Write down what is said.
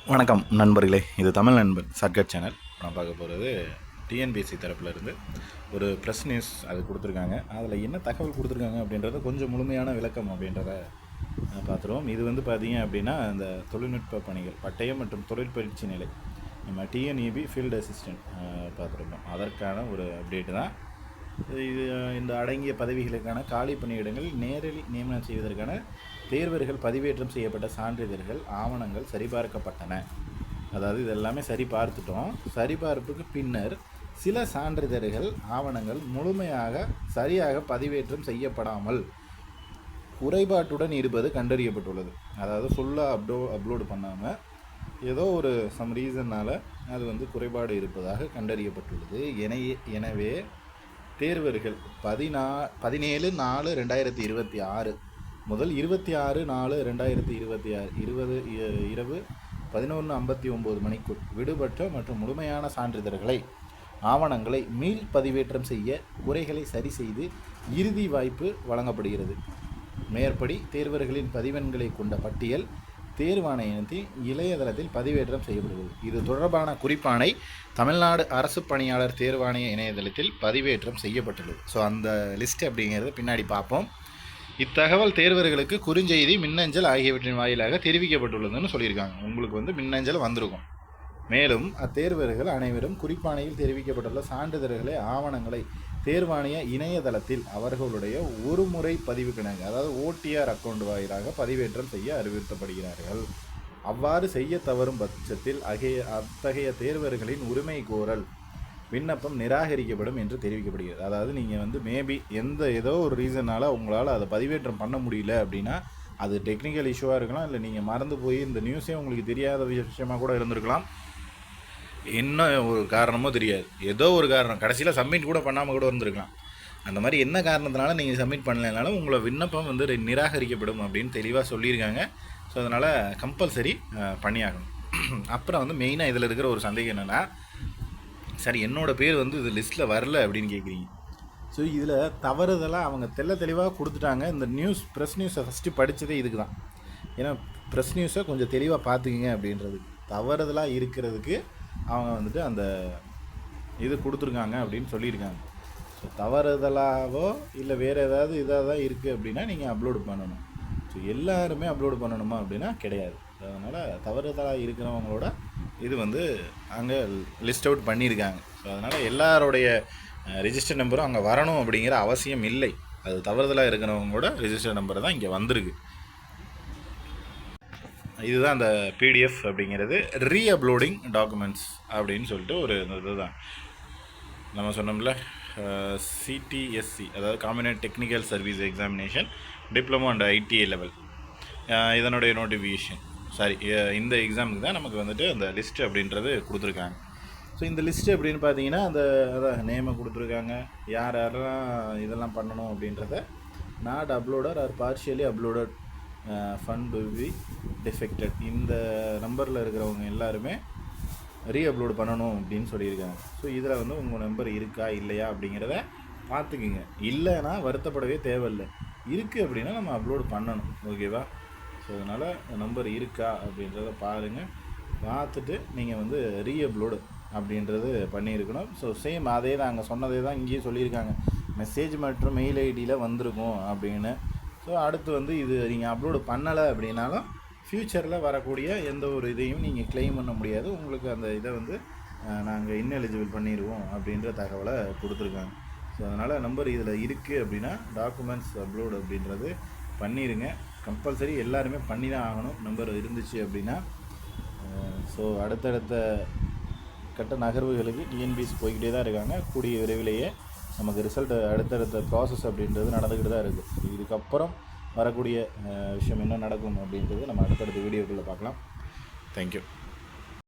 வணக்கம் நண்பர்களே, இது தமிழ் நண்பன் ஷார்ட்கட் சேனல். நான் பார்க்க போகிறது டிஎன்பிஎஸ்சி தரப்பில் இருந்து ஒரு ப்ரெஸ் நியூஸ் அது கொடுத்துருக்காங்க. அதில் என்ன தகவல் கொடுத்துருக்காங்க அப்படின்றத கொஞ்சம் முழுமையான விளக்கம் அப்படின்றத பார்த்துருவோம். இது பார்த்தீங்க அப்படின்னா இந்த தொழில்நுட்ப பணிகள் பட்டயம் மற்றும் தொழிற்பயிற்சி நிலை நம்ம டிஎன்இபி ஃபீல்டு அசிஸ்டன்ட் பார்த்துருக்கோம். அதற்கான ஒரு அப்டேட்டு தான் இது. இந்த அடங்கிய பதவிகளுக்கான காலி பணியிடங்கள் நேரடி நியமனம் செய்வதற்கான தேர்வர்கள் பதிவேற்றம் செய்யப்பட்ட சான்றிதழ்கள் ஆவணங்கள் சரிபார்க்கப்பட்டன. அதாவது இது எல்லாமே சரி பார்த்துட்டோம். சரிபார்ப்புக்கு பின்னர் சில சான்றிதழ்கள் ஆவணங்கள் முழுமையாக சரியாக பதிவேற்றம் செய்யப்படாமல் குறைபாட்டுடன் இருப்பது கண்டறியப்பட்டுள்ளது. அதாவது ஃபுல்லாக அப்லோடு பண்ணாமல் ஏதோ ஒரு சம் ரீசன்னால் அது குறைபாடு இருப்பதாக கண்டறியப்பட்டுள்ளது. எனவே தேர்வர்கள் 17/4/2026 முதல் 26/4/2026 இரவு 11:59 மணிக்குள் விடுபட்ட மற்றும் முழுமையான சான்றிதழ்களை ஆவணங்களை மீள் பதிவேற்றம் செய்ய குறைகளை சரி செய்து இறுதி வாய்ப்பு வழங்கப்படுகிறது. மேற்படி தேர்வர்களின் பதிவெண்களை கொண்ட பட்டியல் தேர்வாணையத்தின் இணையதளத்தில் பதிவேற்றம் செய்யப்படுகிறது. இது தொடர்பான குறிப்பாணை தமிழ்நாடு அரசு பணியாளர் தேர்வாணைய இணையதளத்தில் பதிவேற்றம் செய்யப்பட்டுள்ளது. ஸோ அந்த லிஸ்ட் அப்படிங்கிறத பின்னாடி பார்ப்போம். இத்தகவல் தேர்வர்களுக்கு குறுஞ்செய்தி, மின்னஞ்சல் ஆகியவற்றின் வாயிலாக தெரிவிக்கப்பட்டுள்ளதுன்னு சொல்லியிருக்காங்க. உங்களுக்கு மின்னஞ்சல் வந்திருக்கும். மேலும் அத்தேர்வர்கள் அனைவரும் குறிப்பாணையில் தெரிவிக்கப்பட்டுள்ள சான்றிதழ்களை ஆவணங்களை தேர்வாணைய இணையதளத்தில் அவர்களுடைய ஒரு முறை பதிவு கணக்கு, அதாவது ஓடிஆர் அக்கௌண்ட் வாயிலாக பதிவேற்றம் செய்ய அறிவுறுத்தப்படுகிறார்கள். அவ்வாறு செய்ய தவறும் பட்சத்தில் அத்தகைய தேர்வர்களின் உரிமை கோரல் விண்ணப்பம் நிராகரிக்கப்படும் என்று தெரிவிக்கப்படுகிறது. அதாவது நீங்கள் மேபி ஏதோ ஒரு ரீசனால் உங்களால் அதை பதிவேற்றம் பண்ண முடியல அப்படின்னா, அது டெக்னிக்கல் இஷ்யூவாக இருக்கலாம், இல்லை நீங்கள் மறந்து போய் இந்த நியூஸே உங்களுக்கு தெரியாத விஷயமாக கூட இருந்திருக்கலாம். என்ன ஒரு காரணமோ தெரியாது, ஏதோ ஒரு காரணம், கடைசியில் சப்மிட் கூட பண்ணாமல் கூட இருந்திருக்கலாம். அந்த மாதிரி என்ன காரணத்தினால நீங்கள் சப்மிட் பண்ணலைனாலும் உங்களை விண்ணப்பம் நிராகரிக்கப்படும் அப்படின்னு தெளிவாக சொல்லியிருக்காங்க. ஸோ அதனால் கம்பல்சரி பண்ணியாகணும். அப்புறம் மெயினாக இதில் இருக்கிற ஒரு சந்தேகம் என்னென்னா, சரி என்னோடய பேர் இது லிஸ்ட்டில் வரல அப்படின்னு கேட்குறீங்க. ஸோ இதில் தவறுதெல்லாம் அவங்க தெளிவாக கொடுத்துட்டாங்க. இந்த ப்ரெஸ் நியூஸை ஃபஸ்ட்டு படித்ததே இதுக்கு தான். ஏன்னா ப்ரெஸ் நியூஸை கொஞ்சம் தெளிவாக பார்த்துக்குங்க அப்படின்றது. தவறுதலாக இருக்கிறதுக்கு அவங்க அந்த இது கொடுத்துருக்காங்க அப்படின்னு சொல்லியிருக்காங்க. ஸோ தவறுதலாகவோ இல்லை வேறு ஏதாவது இதாக தான் இருக்குது அப்படின்னா நீங்கள் அப்லோடு பண்ணணும். ஸோ எல்லாருமே அப்லோடு பண்ணணுமா அப்படின்னா கிடையாது. அதனால் தவறுதலாக இருக்கிறவங்களோட இது அங்கே லிஸ்ட் அவுட் பண்ணியிருக்காங்க. ஸோ அதனால் எல்லாருடைய ரிஜிஸ்டர் நம்பரும் அங்கே வரணும் அப்படிங்கிற அவசியம் இல்லை. அது தவறுதலாக இருக்கிறவங்களோட ரிஜிஸ்டர் நம்பர் தான் இங்கே வந்திருக்கு. இதுதான் அந்த பிடிஎஃப் அப்படிங்கிறது. ரீஅப்லோடிங் டாக்குமெண்ட்ஸ் அப்படின்னு சொல்லிட்டு ஒரு இதுதான் நம்ம சொன்னோம்ல, சிடிஎஸ்சி, அதாவது combined technical service examination diploma and ITI level, இதனுடைய நோட்டிஃபிகேஷன். இந்த எக்ஸாமுக்கு தான் நமக்கு அந்த லிஸ்ட்டு அப்படின்றது கொடுத்துருக்காங்க. ஸோ இந்த லிஸ்ட்டு அப்படின்னு பார்த்தீங்கன்னா அதான் நேமை கொடுத்துருக்காங்க, யாரெல்லாம் இதெல்லாம் பண்ணணும் அப்படின்றத. Not uploader R partially uploaded fund will be defected. இந்த நம்பரில் இருக்கிறவங்க எல்லாருமே ரீஅப்லோடு பண்ணணும் அப்படின்னு சொல்லியிருக்காங்க. ஸோ இதில் உங்கள் நம்பர் இருக்கா இல்லையா அப்படிங்கிறத பார்த்துக்குங்க. இல்லைன்னா வருத்தப்படவே தேவையில்லை. இருக்குது அப்படின்னா நம்ம அப்லோடு பண்ணணும். ஓகேவா? ஸோ அதனால் நம்பர் இருக்கா அப்படின்றத பாருங்கள். பார்த்துட்டு நீங்கள் ரீஅப்லோடு அப்படின்றது பண்ணியிருக்கணும். ஸோ சேம் அதே தான் அங்கே சொன்னதே தான் இங்கேயும் சொல்லியிருக்காங்க. மெசேஜ் மற்றும் மெயில் ஐடியில் வந்திருக்கும் அப்படின்னு. ஸோ அடுத்து இது நீங்கள் அப்லோடு பண்ணலை அப்படின்னாலும் ஃப்யூச்சரில் வரக்கூடிய எந்த ஒரு இதையும் நீங்கள் கிளைம் பண்ண முடியாது. உங்களுக்கு அந்த இதை நாங்கள் இன்எலிஜிபிள் பண்ணிடுவோம் அப்படின்ற தகவலை கொடுத்துருக்காங்க. ஸோ அதனால் நம்பர் இதில் இருக்குது அப்படின்னா டாக்குமெண்ட்ஸ் அப்லோடு அப்படின்றது பண்ணிடுங்க. கம்பல்சரி எல்லாருமே பண்ணி தான் ஆகணும் நம்பர் இருந்துச்சு அப்படின்னா. ஸோ அடுத்தடுத்த கட்ட நகர்வுகளுக்கு டிஎன்பிஎஸ்சி போய்கிட்டே தான் இருக்காங்க. கூடிய விரைவிலேயே நமக்கு ரிசல்ட் அடுத்தடுத்த ப்ராசஸ் அப்படின்றது நடந்துக்கிட்டு தான் இருக்குது. இதுக்கப்புறம் வரக்கூடிய விஷயம் என்ன நடக்கும் அப்படின்றது நம்ம அடுத்தடுத்த வீடியோக்குள்ளே பார்க்கலாம். தேங்க்யூ.